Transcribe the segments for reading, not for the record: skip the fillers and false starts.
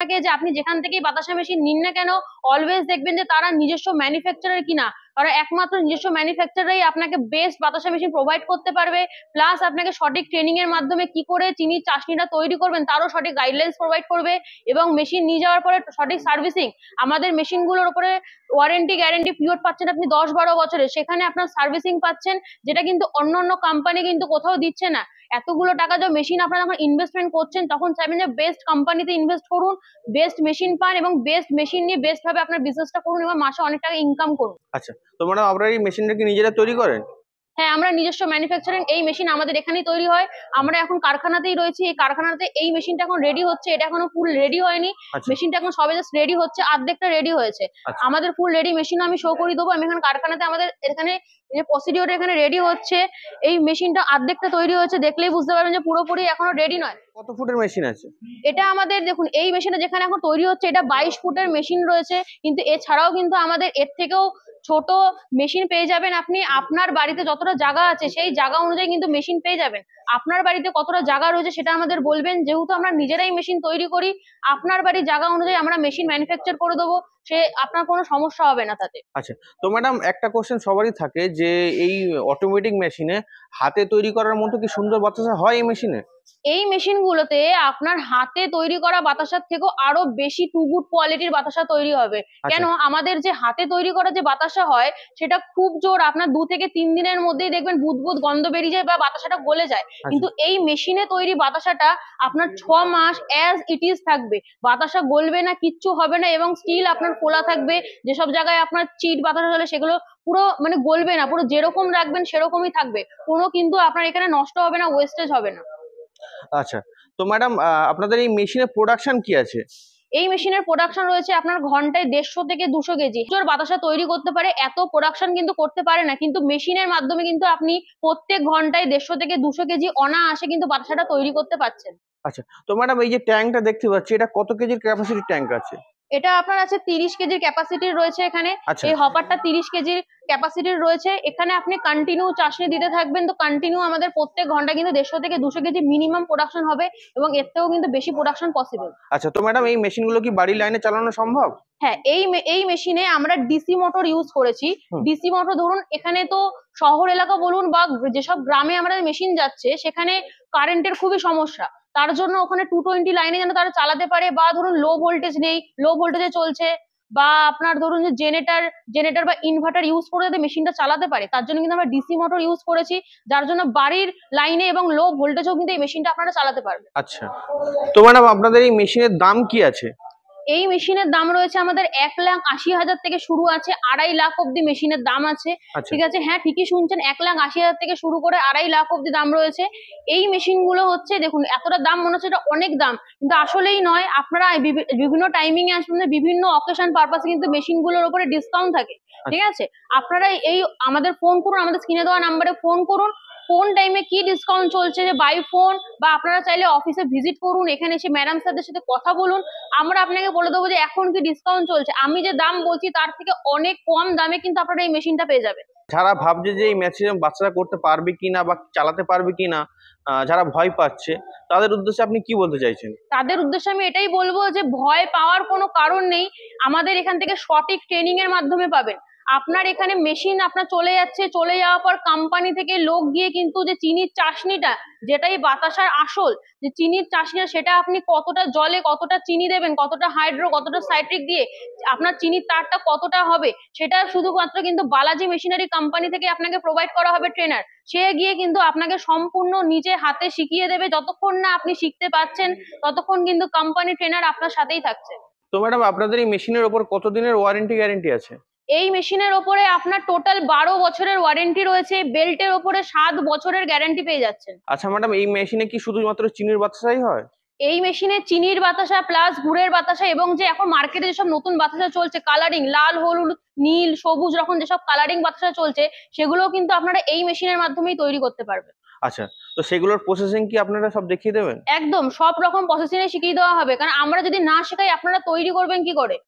থাকে যে আপনি যেখান থেকেই বাতাসা মেশিন নিন না কেন, অলওয়েজ দেখবেন যে তারা নিজস্ব ম্যানুফ্যাকচারার কিনা, তারা একমাত্র নিজস্ব ম্যানুফ্যাকচারারই আপনাকে বেস্ট বাতাসা মেশিন প্রোভাইড করতে পারবে। প্লাস আপনাকে সঠিক ট্রেনিং এর মাধ্যমে কি করে চিনির চাশনিটা তৈরি করবেন তারও সঠিক গাইডলাইন্স প্রোভাইড করবে। এবং মেশিন নিয়ে যাওয়ার পরে সঠিক সার্ভিসিং, আমাদের মেশিন গুলোর উপরে ওয়ারেন্টি গ্যারেন্টি পিরিয়ড পাচ্ছেন আপনি 10-12 বছরে, সেখানে আপনার সার্ভিসিং পাচ্ছেন, যেটা কিন্তু অন্য অন্য কোম্পানি কিন্তু কোথাও দিচ্ছে না। এতগুলো টাকা যে মেশিন আপনারা যখন ইনভেস্টমেন্ট করছেন তখন চাইবেন যে বেস্ট কোম্পানিতে ইনভেস্ট করুন, বেস্ট মেশিন পান এবং বেস্ট মেশিন নিয়ে বেস্ট ভাবে আপনার বিজনেসটা করুন এবং মাসে অনেক টাকা ইনকাম করুন। আচ্ছা, তো ম্যাডাম আপনারা এই মেশিনটা কি নিজেরা তৈরি করেন? হ্যাঁ, আমরা নিজস্ব ম্যানুফ্যাকচারিং, এই মেশিন আমাদের এখানেই তৈরি হয়। আমরা এখন কারখানাতেই রয়েছি, এই কারখানাতে এই মেশিনটা এখন রেডি হচ্ছে, এটা এখনো ফুল রেডি হয়নি। আচ্ছা মেশিনটা এখন সবে জাস্ট রেডি হচ্ছে, অর্ধেকটা রেডি হয়েছে। আচ্ছা আমাদের ফুল রেডি মেশিন আমি শো করে দেবো। আমি এখন কারখানাতে আমাদের এখানে যে প্রসিডিওর এখানে রেডি হচ্ছে, এই মেশিনটা অর্ধেকটা তৈরি হয়েছে, দেখলেই বুঝতে পারবেন যে পুরোপুরি এখনো রেডি নয়। কত ফুটের মেশিন আছে? এটা আমাদের দেখুন, এই মেশিনটা যেখানে এখন তৈরি হচ্ছে এটা 22 ফুটের মেশিন রয়েছে, কিন্তু এছাড়াও কিন্তু আমাদের এর থেকেও ছোট মেশিন পেয়ে যাবেন আপনি। আপনার বাড়িতে যতটা জায়গা আছে সেই জায়গা অনুযায়ী কিন্তু মেশিন পেয়ে যাবেন। আপনার বাড়িতে কতটা জায়গা রয়েছে সেটা আমাদের বলবেন, যেহেতু আমরা নিজেরাই মেশিন তৈরি করি, আপনার বাড়ির জায়গা অনুযায়ী আমরা মেশিন ম্যানুফ্যাকচার করে দেবো, সে আপনার কোনো সমস্যা হবে না তাতে। আচ্ছা, তো ম্যাডাম একটা কোশ্চেন সবারই থাকে যে এই অটোমেটিক মেশিনে হাতে তৈরি করার মতো কি সুন্দর বাতাসা হয় এই মেশিনে? এই মেশিন গুলোতে আপনার হাতে তৈরি করা বাতাসার থেকেও আরো বেশি টু গুড কোয়ালিটির বাতাসা তৈরি হবে। আচ্ছা কেন, আমাদের যে হাতে তৈরি করা যে বাতাসা হয় সেটা খুব জোর, আপনার 2 থেকে 3 দিনের মধ্যেই দেখবেন বুদবুদ গন্ধ বেরিয়ে যায় বা বাতাসাটা গলে যায়। আচ্ছা কিন্তু এই মেশিনে তৈরি বাতাসাটা আপনার 6 মাস অ্যাজ ইট ইজ থাকবে, বাতাসা গলবে না, কিচ্ছু হবে না এবং স্টিল আপনার খোলা থাকবে। যেসব জায়গায় আপনার চিট বাতাসা চলে সেগুলো পুরো মানে গলবে না, পুরো যেরকম রাখবেন সেরকমই থাকবে, কোনো কিন্তু আপনার এখানে নষ্ট হবে না, ওয়েস্টেজ হবে না। আচ্ছা, তো ম্যাডাম আপনাদের এই মেশিনের প্রোডাকশন কি আছে? এই মেশিনের প্রোডাকশন রয়েছে আপনার ঘন্টায় 150 থেকে 200 কেজি জোর বাতাসা তৈরি করতে পারে। এত প্রোডাকশন কিন্তু করতে পারে না, কিন্তু মেশিনের মাধ্যমে কিন্তু আপনি প্রত্যেক ঘন্টায় 150 থেকে 200 কেজি অনায়াসে কিন্তু বাতাসাটা তৈরি করতে পারছেন। আচ্ছা, তো ম্যাডাম এই যে ট্যাঙ্কটা দেখতে পাচ্ছি এটা কত কেজির ক্যাপাসিটি ট্যাঙ্ক আছে? এটা আপনার আছে 30 কেজির ক্যাপাসিটির রয়েছে এখানে। আচ্ছা এই হপারটা 30 কেজির ক্যাপাসিটির রয়েছে। এখানে আপনি কন্টিনিউ চাষনি দিতে থাকবেন, তো কন্টিনিউ আমাদের প্রত্যেক ঘন্টা কিন্তু 150 থেকে 200 কেজি মিনিমাম প্রোডাকশন হবে এবং এর থেকেও কিন্তু বেশি প্রোডাকশন পসিবল। আচ্ছা, তো ম্যাডাম এই মেশিনগুলো কি বাড়ির লাইনে চালানো সম্ভব? হ্যাঁ, এই মেশিনে আমরা ডিসি মোটর ইউজ করেছি। হুম। ডিসি মোটর ধরুন এখানে তো শহর এলাকা বলুন বা যেসব গ্রামে আমাদের মেশিন যাচ্ছে সেখানে কারেন্টের খুবই সমস্যা, তার জন্য ওখানে 220 লাইনে যেন তারা চালাতে পারে, বা ধরুন লো ভোল্টেজ নেই, লো ভোল্টেজে চলছে, বা আপনার ধরুন যে জেনারেটর বা ইনভার্টার ইউজ করে যাতে মেশিনটা চালাতে পারে, তার জন্য কিন্তু আমরা ডিসি মোটর ইউজ করেছি, যার জন্য বাড়ির লাইনে এবং লো ভোল্টেজেও কিন্তু এই মেশিনটা আপনারা চালাতে পারবেন। আচ্ছা, তো ম্যাডাম আপনাদের এই মেশিনের দাম কি আছে? এই মেশিনের দাম রয়েছে আমাদের 1,80,000 থেকে শুরু আছে, 2.5 লাখ অব্দি মেশিনের দাম আছে। আচ্ছা ঠিক আছে, হ্যাঁ ঠিকই শুনছেন, 1,80,000 থেকে শুরু করে 2.5 লাখ অব্দি দাম রয়েছে। এই মেশিন গুলো হচ্ছে দেখুন এতটা দাম মনে হচ্ছে এটা অনেক দাম, কিন্তু আসলেই নয়। আপনারা বিভিন্ন টাইমিং এ আসবেন, বিভিন্ন অকেশন পারপাসে কিন্তু মেশিন গুলোর উপরে ডিসকাউন্ট থাকে। ঠিক আচ্ছা আছে, আপনারা এই আমাদের ফোন করুন, আমাদের স্ক্রিনে দেওয়া নাম্বারে ফোন করুন, কোন টাইমে কি ডিসকাউন্ট চলছে যে বাই ফোন, বা আপনারা চাইলে অফিসে ভিজিট করুন, এখানে এসে ম্যাডাম স্যারদের সাথে কথা বলুন, আমরা আপনাকে বলে দেবো যে এখন কি ডিসকাউন্ট চলছে। আমি যে দাম বলছি তার থেকে অনেক কম দামে কিন্তু আপনারা এই মেশিনটা পেয়ে যাবেন। যারা ভাবছে যে এই মেশিনে বাচ্চারা করতে পারবে কিনা বা চালাতে পারবে কিনা, যারা ভয় পাচ্ছে তাদের উদ্দেশ্যে আপনি কি বলতে চাইছেন? তাদের উদ্দেশ্যে আমি এটাই বলবো যে ভয় পাওয়ার কোনো কারণ নেই, আমাদের এখান থেকে সঠিক ট্রেনিং এর মাধ্যমে পাবেন। আপনার এখানে মেশিন আপনার চলে যাচ্ছে, চলে যাওয়ার পর কোম্পানি থেকে লোক গিয়ে কিন্তু যে চিনির চাশনিটা, যেটাই বাতাসার আসল যে চিনির চাশনিটা, সেটা আপনি কতটা জলে কতটা চিনি দেবেন, কতটা হাইড্রো কতটা সাইট্রিক দিয়ে আপনার চিনির তারটা কতটা হবে, সেটা শুধুমাত্র কিন্তু বালাজি মেশিনারি কোম্পানি থেকে আপনাকে প্রোভাইড করা হবে ট্রেনার। সে গিয়ে কিন্তু আপনাকে সম্পূর্ণ নিজে হাতে শিখিয়ে দেবে, যতক্ষণ না আপনি শিখতে পাচ্ছেন ততক্ষণ কিন্তু কোম্পানি ট্রেনার আপনার সাথেই থাকছে। তো ম্যাডাম আপনাদের এই মেশিনের ওপর কতদিনের ওয়ারেন্টি গ্যারেন্টি আছে? এই মেশিনের ওপরে আপনার টোটাল 12 বছরের ওয়ারেন্টি রয়েছে, বেল্টের ওপরে 7 বছরের গ্যারান্টি পেয়ে যাচ্ছেন। আচ্ছা ম্যাডাম, এই মেশিনে কি শুধুমাত্র চিনির বাতাসাই হয়? এই মেশিনে চিনির বাতাসা প্লাস গুড়ের বাতাসা, এবং যে এখন মার্কেটে যেসব নতুন বাতাসা চলছে কালারিং, লাল হলুদ নীল সবুজ রকম যেসব কালারিং বাতাসা চলছে, সেগুলোও কিন্তু আপনারা এই মেশিনের মাধ্যমেই তৈরি করতে পারবেন। আচ্ছা, তো সেগুলোর প্রসেসিং কি আপনারা সব দেখিয়ে দেবেন? একদম সব রকম প্রসেসিং শিখিয়ে দেওয়া হবে, কারণ আমরা যদি না শেখাই আপনারা তৈরি করবেন কি করে।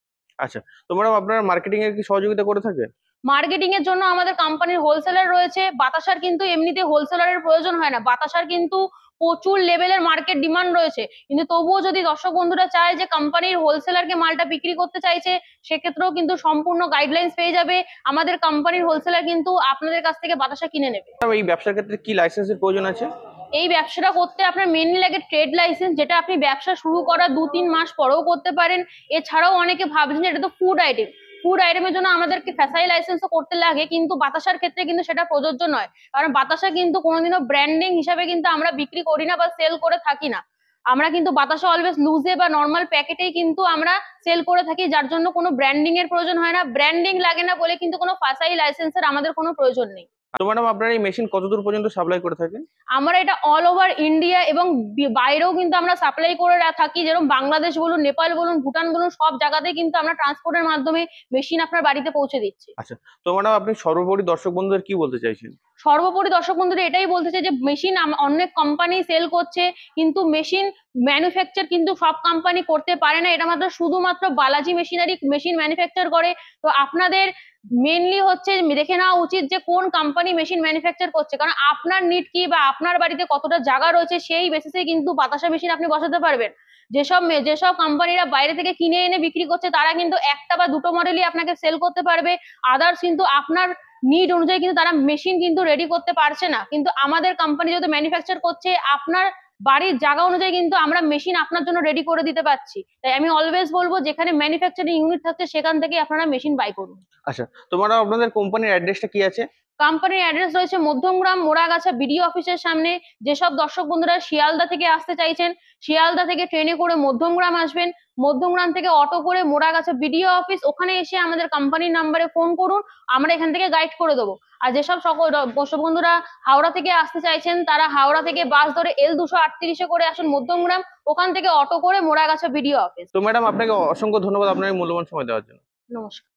আচ্ছা, তো ম্যাডাম আপনারা মার্কেটিং এর কি সহযোগিতা করে থাকে? মার্কেটিং এর জন্য আমাদের কোম্পানির হোলসেলার রয়েছে। বাতাসার কিন্তু এমনিতে হোলসেলারের প্রয়োজন হয় না, বাতাসার কিন্তু প্রচুর লেভেলের মার্কেট ডিমান্ড রয়েছে, কিন্তু তবুও যদি দর্শক বন্ধুরা চায় যে কোম্পানির হোলসেলারকে মালটা বিক্রি করতে চাইছে, সেক্ষেত্রেও কিন্তু সম্পূর্ণ গাইডলাইন্স পেয়ে যাবে। আমাদের কোম্পানির হোলসেলার কিন্তু আপনাদের কাছ থেকে বাতাসা কিনে নেবে। এই ব্যবসার ক্ষেত্রে কি লাইসেন্সের প্রয়োজন আছে? এই ব্যবসাটা করতে আপনার মেনলি লাগে ট্রেড লাইসেন্স, যেটা আপনি ব্যবসা শুরু করার 2-3 মাস পরেও করতে পারেন। এছাড়াও অনেকে ভাবছেন যে এটা তো ফুড আইটেমের জন্য আমাদেরকে ফ্যাসাই লাইসেন্সও করতে লাগে, কিন্তু বাতাসার ক্ষেত্রে কিন্তু সেটা প্রযোজ্য নয়। কারণ বাতাসা কিন্তু কোনোদিনও ব্র্যান্ডিং হিসাবে কিন্তু আমরা বিক্রি করি না বা সেল করে থাকি না। আমরা কিন্তু বাতাসা অলওয়েজ লুজে বা নর্মাল প্যাকেটেই কিন্তু আমরা সেল করে থাকি, যার জন্য কোনো ব্র্যান্ডিং এর প্রয়োজন হয় না। ব্র্যান্ডিং লাগে না বলে কিন্তু কোনো ফাসাই লাইসেন্সের আমাদের কোনো প্রয়োজন নেই। তো ম্যাডাম, আপনার এই মেশিন কতদূর পর্যন্ত সাপ্লাই করে থাকেন? আমরা এটা অল ওভার ইন্ডিয়া এবং বাইরেও কিন্তু আমরা সাপ্লাই করে থাকি, যেরকম বাংলাদেশ বলুন, নেপাল বলুন, ভুটান বলুন, সব জায়গাতেই কিন্তু আমরা ট্রান্সপোর্টের মাধ্যমে মেশিন আপনার বাড়িতে পৌঁছে দিচ্ছি। আচ্ছা, তো ম্যাডাম আপনি সর্বোপরি দর্শক বন্ধুদের কি বলতে চাইছেন? সর্বোপরি দর্শক বন্ধুরা এটাই বলতে চাই যে মেশিন অনেক কোম্পানি সেল করছে, কিন্তু মেশিন ম্যানুফ্যাকচার কিন্তু সব কোম্পানি করতে পারে না, এটা মাত্র শুধুমাত্র বালাজি মেশিনারি মেশিন ম্যানুফ্যাকচার করে। তো আপনাদের মেনলি হচ্ছে দেখে নেওয়া উচিত যে কোন কোম্পানি মেশিন ম্যানুফ্যাকচার করছে, কারণ আপনার নিড কি বা আপনার বাড়িতে কতটা জায়গা রয়েছে সেই বেসিসে কিন্তু বাতাসা মেশিন আপনি বসাতে পারবেন। যেসব কোম্পানিরা বাইরে থেকে কিনে এনে বিক্রি করছে, তারা কিন্তু একটা বা দুটো মডেলই আপনাকে সেল করতে পারবে, আদার্স কিন্তু আপনার নিড অনুযায়ী কিন্তু তারা মেশিন কিন্তু রেডি করতে পারছে না। কিন্তু আমাদের কোম্পানি যেহেতু ম্যানুফ্যাকচার করছে, আপনার বাড়ির জায়গা অনুযায়ী কিন্তু আমরা মেশিন আপনার জন্য রেডি করে দিতে পারছি। তাই আমি অলওয়েজ বলবো, যেখানে ম্যানুফ্যাকচারিং ইউনিট থাকছে সেখান থেকে আপনারা মেশিন বাই করুন। আচ্ছা, তো ম্যাডাম আপনাদের কোম্পানির অ্যাড্রেসটা কি আছে? কোম্পানির অ্যাড্রেস রয়েছে মধ্যমগ্রাম মোড়াগাছা বিডিও অফিসের সামনে। যেসব দর্শক বন্ধুরা শিয়ালদা থেকে আসতে চাইছেন, শিয়ালদা থেকে ট্রেনে করে মধ্যমগ্রাম আসবেন, মধ্যমগ্রাম থেকে অটো করে মোড়াগাছা বিডিও অফিস, ওখানে এসে আমাদের কোম্পানির নাম্বারে ফোন করুন, আমরা এখান থেকে গাইড করে দেবো। আর যেসব সকল দর্শক বন্ধুরা হাওড়া থেকে আসতে চাইছেন, তারা হাওড়া থেকে বাস ধরে L238 করে আসুন মধ্যমগ্রাম, ওখান থেকে অটো করে মোড়াগাছা বিডিও অফিস। তো ম্যাডাম আপনাকে অসংখ্য ধন্যবাদ আপনার এই মূল্যবান সময় দেওয়ার জন্য। নমস্কার।